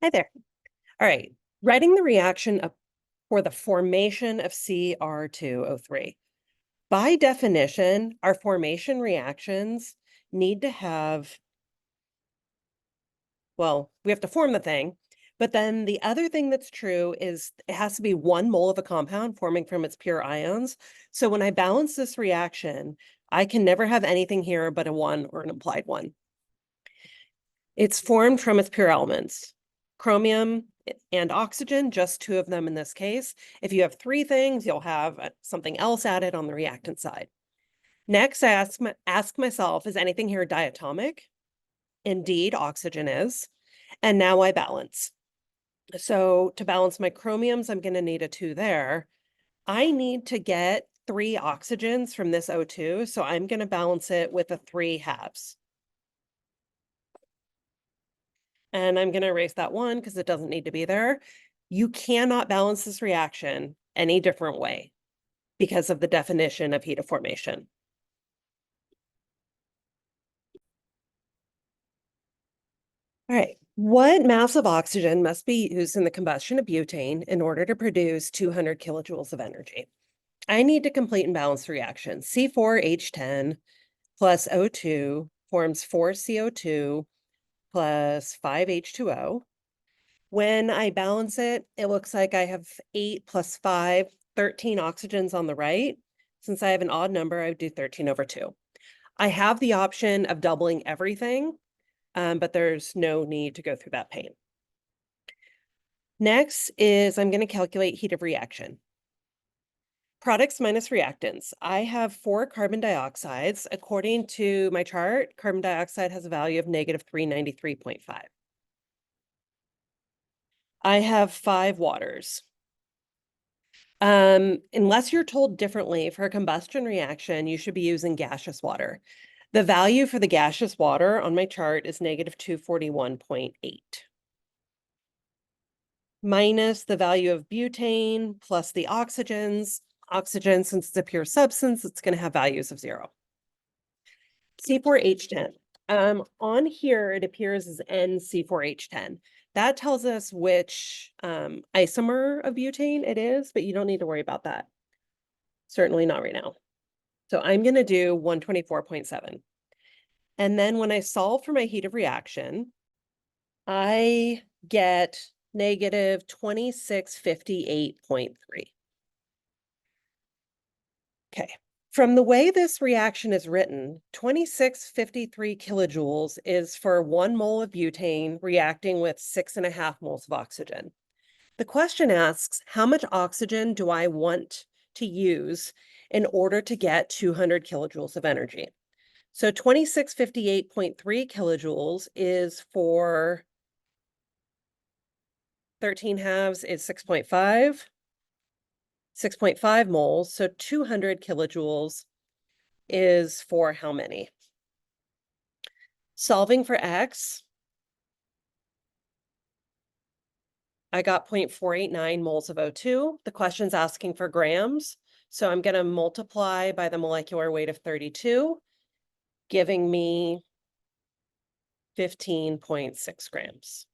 Hi there. All right, writing the reaction for the formation of Cr2O3. By definition, our formation reactions need to have, well, we have to form the thing, but then the other thing that's true is it has to be 1 mole of a compound forming from its pure ions. So when I balance this reaction, I can never have anything here but a 1 or an implied 1. It's formed from its pure elements, chromium and oxygen, just 2 of them in this case. If you have 3 things, you'll have something else added on the reactant side. Next, I ask myself, is anything here diatomic? Indeed, oxygen is. And now I balance. So to balance my chromiums, I'm going to need a 2 there. I need to get 3 oxygens from this O2, so I'm going to balance it with a 3 halves. And I'm going to erase that 1 because it doesn't need to be there. You cannot balance this reaction any different way because of the definition of heat of formation. All right, what mass of oxygen must be used in the combustion of butane in order to produce 200 kilojoules of energy? I need to complete and balance the reaction. C4H10 plus O2 forms 4CO2 plus 5H2O. When I balance it, it looks like I have 8 plus 5, 13 oxygens on the right. Since I have an odd number, I would do 13 over 2. I have the option of doubling everything, but there's no need to go through that pain. Next is I'm going to calculate heat of reaction. Products minus reactants. I have 4 carbon dioxides. According to my chart, carbon dioxide has a value of negative 393.5. I have 5 waters. Unless you're told differently, for a combustion reaction, you should be using gaseous water. The value for the gaseous water on my chart is negative 241.8. Minus the value of butane plus the oxygens. Oxygen, since it's a pure substance, it's going to have values of 0. C4H10. On here, it appears as NC4H10. That tells us which isomer of butane it is, but you don't need to worry about that. Certainly not right now. So I'm going to do 124.7. And then when I solve for my heat of reaction, I get negative 2658.3. Okay. From the way this reaction is written, 2653 kilojoules is for 1 mole of butane reacting with 6.5 moles of oxygen. The question asks, how much oxygen do I want to use in order to get 200 kilojoules of energy? So 2658.3 kilojoules is for 13 halves is 6.5. 6.5 moles, so 200 kilojoules is for how many? Solving for X, I got 0.489 moles of O2. The question's asking for grams, so I'm going to multiply by the molecular weight of 32, giving me 15.6 grams.